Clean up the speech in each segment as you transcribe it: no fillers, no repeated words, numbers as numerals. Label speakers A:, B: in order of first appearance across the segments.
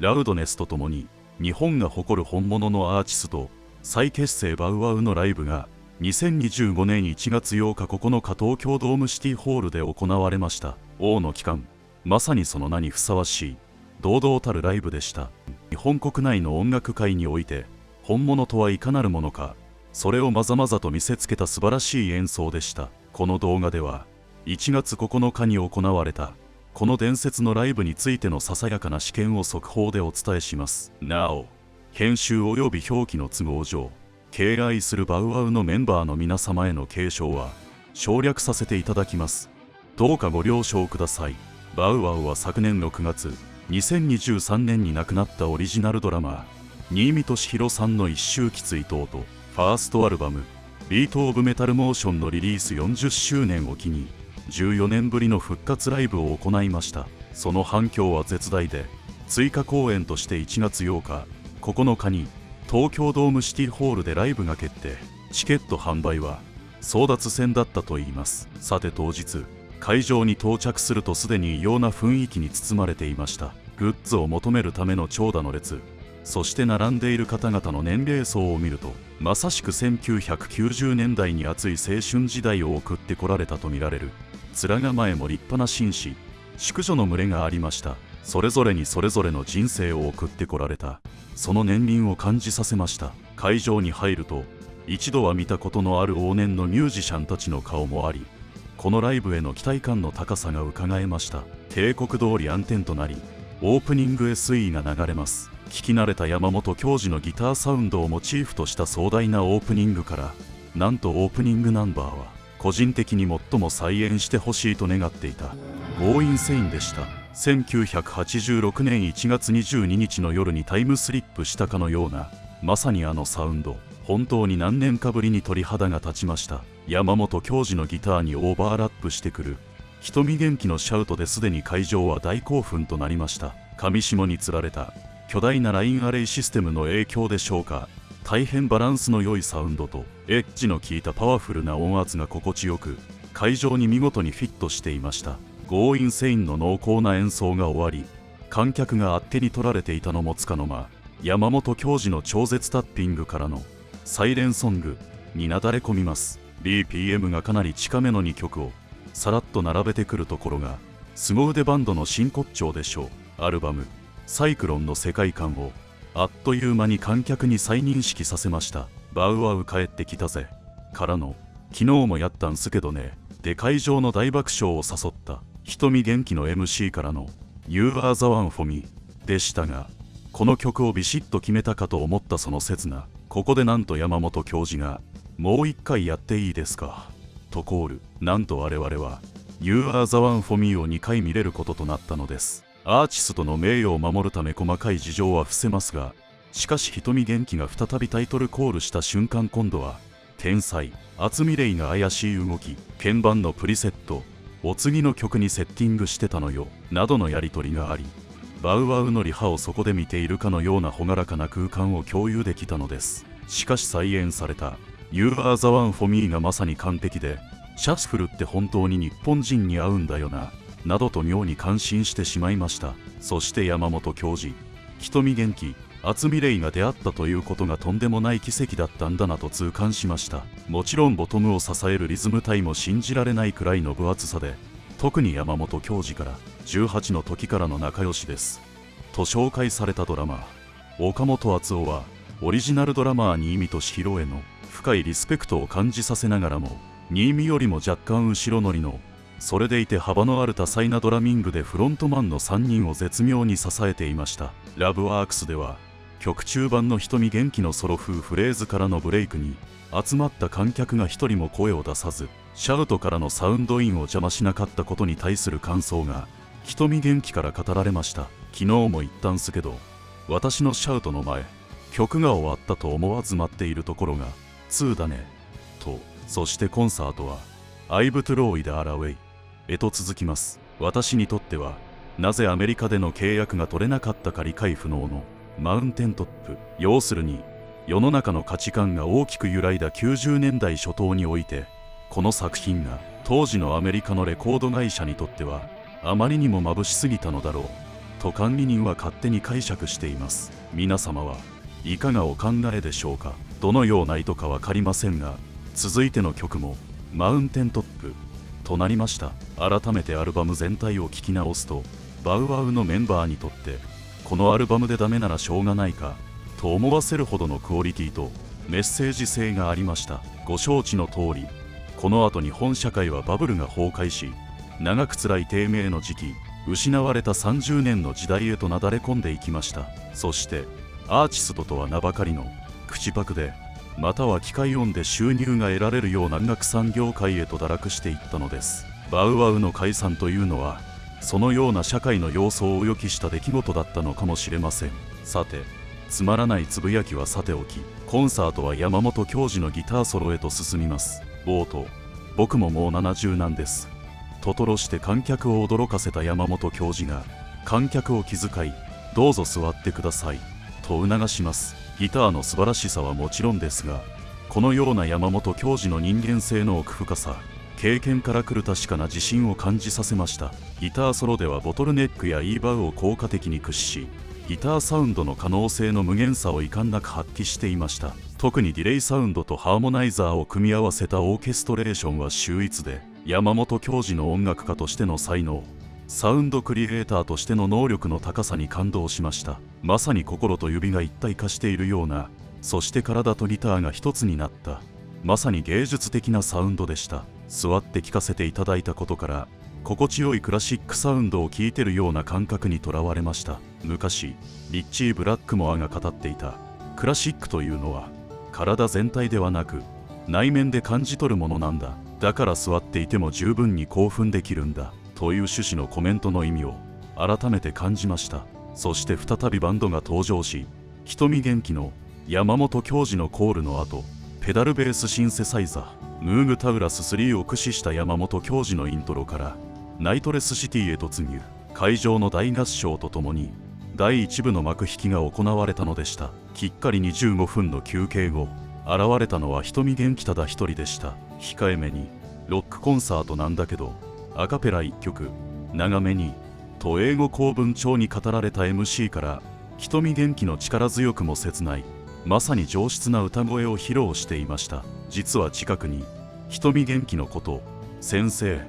A: ラウドネスとともに日本が誇る本物のアーティスト再結成バウワウのライブが2025年1月8日9日東京ドームシティホールで行われました。王の帰還、まさにその名にふさわしい堂々たるライブでした。日本国内の音楽界において本物とはいかなるものか、それをまざまざと見せつけた素晴らしい演奏でした。この動画では1月9日に行われたこの伝説のライブについてのささやかな試験を速報でお伝えします。なお、編集及び表記の都合上、敬愛するバウワウのメンバーの皆様への継承は省略させていただきます。どうかご了承ください。バウワウは昨年6月、2023年に亡くなったオリジナルドラマー、新見敏弘さんの一周忌追悼と、ファーストアルバム、ビート・オブ・メタル・モーションのリリース40周年を機に、14年ぶりの復活ライブを行いました。その反響は絶大で、追加公演として1月8日、9日に東京ドームシティホールでライブが決定。チケット販売は争奪戦だったといいます。さて当日、会場に到着するとすでに異様な雰囲気に包まれていました。グッズを求めるための長蛇の列、そして並んでいる方々の年齢層を見ると、まさしく1990年代に熱い青春時代を送ってこられたとみられる面構えも立派な紳士、淑女の群れがありました。それぞれにそれぞれの人生を送ってこられた、その年輪を感じさせました。会場に入ると、一度は見たことのある往年のミュージシャンたちの顔もあり、このライブへの期待感の高さがうかがえました。帝国通り暗転となり、オープニング SE が流れます。聞き慣れた山本教授のギターサウンドをモチーフとした壮大なオープニングから、なんとオープニングナンバーは個人的に最も再演してほしいと願っていた強引セインでした。1986年1月22日の夜にタイムスリップしたかのような、まさにあのサウンド、本当に何年かぶりに鳥肌が立ちました。山本教授のギターにオーバーラップしてくる瞳元気のシャウトですでに会場は大興奮となりました。上下につられた巨大なラインアレイシステムの影響でしょうか、大変バランスの良いサウンドとエッジの効いたパワフルな音圧が心地よく、会場に見事にフィットしていました。強引セインの濃厚な演奏が終わり、観客があっけに取られていたのもつかの間、山本教授の超絶タッピングからのサイレンソングになだれ込みます。 BPM がかなり近めの2曲をさらっと並べてくるところが凄腕バンドの真骨頂でしょう。アルバムサイクロンの世界観をあっという間に観客に再認識させました。バウワウ帰ってきたぜからの昨日もやったんすけどねで会場の大爆笑を誘った瞳元気の MC からの You are the one for me でしたが、この曲をビシッと決めたかと思ったその刹那、ここでなんと山本教授がもう一回やっていいですかとコール。なんと我々は You are the one for me を2回見れることとなったのです。アーティストの名誉を守るため細かい事情は伏せますが、しかし瞳元気が再びタイトルコールした瞬間、今度は天才渥美レイが怪しい動き、鍵盤のプリセットお次の曲にセッティングしてたのよなどのやり取りがあり、バウワウのリハをそこで見ているかのような朗らかな空間を共有できたのです。しかし再演された You are the one for me がまさに完璧で、シャッフルって本当に日本人に合うんだよななどと妙に感心してしまいました。そして山本教授、瞳元気、渥美レイが出会ったということがとんでもない奇跡だったんだなと痛感しました。もちろんボトムを支えるリズム隊も信じられないくらいの分厚さで、特に山本教授から18の時からの仲良しですと紹介されたドラマー岡本敦夫は、オリジナルドラマー新見敏弘への深いリスペクトを感じさせながらも、新見よりも若干後ろ乗りの、それでいて幅のある多彩なドラミングでフロントマンの3人を絶妙に支えていました。ラブワークスでは曲中盤の瞳元気のソロ風フレーズからのブレイクに集まった観客が一人も声を出さず、シャウトからのサウンドインを邪魔しなかったことに対する感想が瞳元気から語られました。昨日も言ったんすけど、私のシャウトの前、曲が終わったと思わず待っているところが2だねと。そしてコンサートはアイブトゥローイでアラウェイへと続きます。私にとってはなぜアメリカでの契約が取れなかったか理解不能のマウンテントップ。要するに世の中の価値観が大きく揺らいだ90年代初頭において、この作品が当時のアメリカのレコード会社にとってはあまりにも眩しすぎたのだろうと管理人は勝手に解釈しています。皆様はいかがお考えでしょうか。どのような意図か分かりませんが、続いての曲もマウンテントップとなりました。改めてアルバム全体を聴き直すと、バウワウのメンバーにとってこのアルバムでダメならしょうがないかと思わせるほどのクオリティとメッセージ性がありました。ご承知の通り、この後日本社会はバブルが崩壊し、長く辛い低迷の時期、失われた30年の時代へとなだれ込んでいきました。そしてアーティストとは名ばかりの口パクで、または機械音で収入が得られるような音楽産業界へと堕落していったのです。バウワウの解散というのはそのような社会の様相を予期した出来事だったのかもしれません。さて、つまらないつぶやきはさておき、コンサートは山本教授のギターソロへと進みます。冒頭、僕ももう70なんですと吐露して観客を驚かせた山本教授が、観客を気遣い、どうぞ座ってくださいと促します。ギターの素晴らしさはもちろんですが、このような山本教授の人間性の奥深さ、経験から来る確かな自信を感じさせました。ギターソロではボトルネックや E バウを効果的に駆使し、ギターサウンドの可能性の無限さを遺憾なく発揮していました。特にディレイサウンドとハーモナイザーを組み合わせたオーケストレーションは秀逸で、山本教授の音楽家としての才能、サウンドクリエイターとしての能力の高さに感動しました。まさに心と指が一体化しているような、そして体とギターが一つになった、まさに芸術的なサウンドでした。座って聴かせていただいたことから、心地よいクラシックサウンドを聴いてるような感覚にとらわれました。昔リッチー・ブラックモアが語っていたクラシックというのは体全体ではなく内面で感じ取るものなんだ、だから座っていても十分に興奮できるんだという趣旨のコメントの意味を改めて感じました。そして再びバンドが登場し、瞳元気の山本教授のコールの後、ペダルベースシンセサイザームーグタウラス3を駆使した山本教授のイントロからナイトレスシティへ突入。会場の大合唱とともに第1部の幕引きが行われたのでした。きっかり25分の休憩後、現れたのは瞳元気ただ一人でした。控えめにロックコンサートなんだけどアカペラ1曲長めにと英語公文帳に語られた MC から瞳元気の力強くも切ないまさに上質な歌声を披露していました。実は近くに瞳元気のこと先生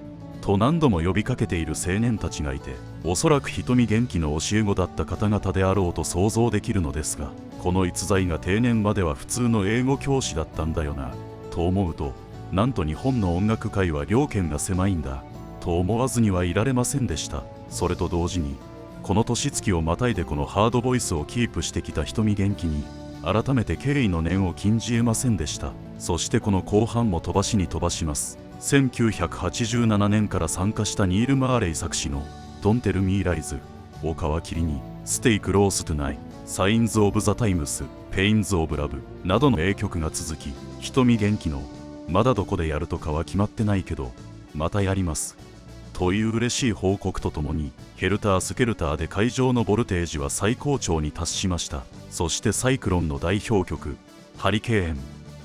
A: と何度も呼びかけている青年たちがいて、おそらく瞳元気の教え子だった方々であろうと想像できるのですが、この逸材が定年までは普通の英語教師だったんだよなと思うと、なんと日本の音楽界は両県が狭いんだと思わずにはいられませんでした。それと同時にこの年月をまたいでこのハードボイスをキープしてきた瞳元気に改めて敬意の念を禁じえませんでした。そしてこの後半も飛ばしに飛ばします。1987年から参加したニール・マーレイ作詞の Don't Tell Me Lies を皮切りに Stay Close Tonight、Signs of the Times、Pains of Love などの名曲が続き、瞳元気のまだどこでやるとかは決まってないけどまたやりますという嬉しい報告とともに、ヘルタースケルターで会場のボルテージは最高潮に達しました。そしてサイクロンの代表曲ハリケーン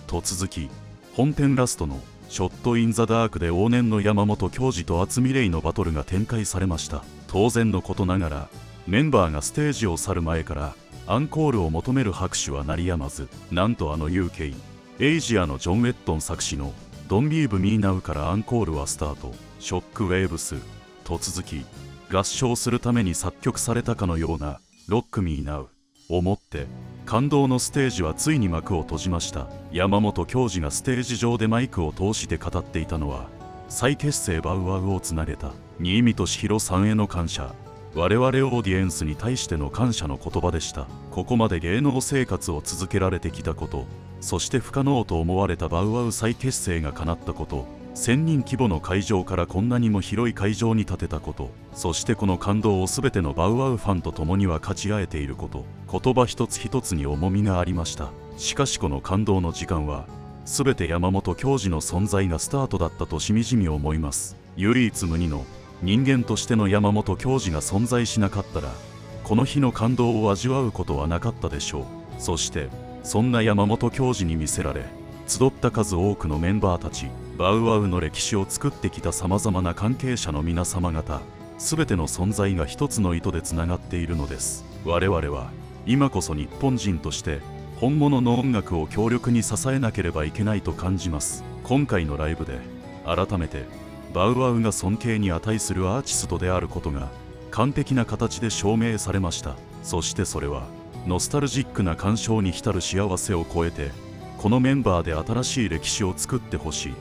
A: と続き、本編ラストのショット・イン・ザ・ダークで往年の山本教授と渥美レイのバトルが展開されました。当然のことながらメンバーがステージを去る前からアンコールを求める拍手は鳴りやまず、なんとUK、エイジアのジョン・ウェットン作詞の Don't Leave Me Now からアンコールはスタート。ショック・ウェーブスと続き、合唱するために作曲されたかのような Rock Me Nowをもって感動のステージはついに幕を閉じました。山本教授がステージ上でマイクを通して語っていたのは、再結成バウワウをつなげた新見敏弘さんへの感謝、我々オーディエンスに対しての感謝の言葉でした。ここまで芸能生活を続けられてきたこと、そして不可能と思われたバウワウ再結成が叶ったこと、1000人規模の会場からこんなにも広い会場に建てたこと、そしてこの感動を全てのバウワウファンと共に分かち合えていること、言葉一つ一つに重みがありました。しかしこの感動の時間は全て山本教授の存在がスタートだったとしみじみ思います。唯一無二の人間としての山本教授が存在しなかったら、この日の感動を味わうことはなかったでしょう。そしてそんな山本教授に魅せられ集った数多くのメンバーたち、バウワウの歴史を作ってきたさまざまな関係者の皆様方、全ての存在が一つの糸でつながっているのです。我々は今こそ日本人として本物の音楽を強力に支えなければいけないと感じます。今回のライブで改めてバウアウが尊敬に値するアーティストであることが完璧な形で証明されました。そしてそれはノスタルジックな鑑賞に浸る幸せを超えて、このメンバーで新しい歴史を作ってほしい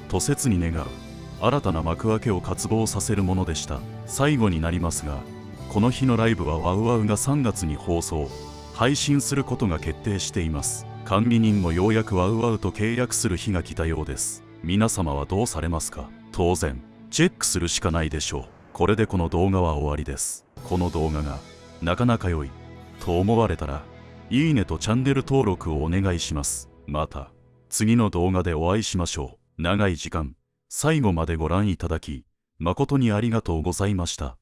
A: と切に願う新たな幕開けを渇望させるものでした。最後になりますが、この日のライブはワウワウが3月に放送配信することが決定しています。管理人もようやくワウワウと契約する日が来たようです。皆様はどうされますか？当然チェックするしかないでしょう。これでこの動画は終わりです。この動画がなかなか良いと思われたら、いいねとチャンネル登録をお願いします。また次の動画でお会いしましょう。長い時間最後までご覧いただき誠にありがとうございました。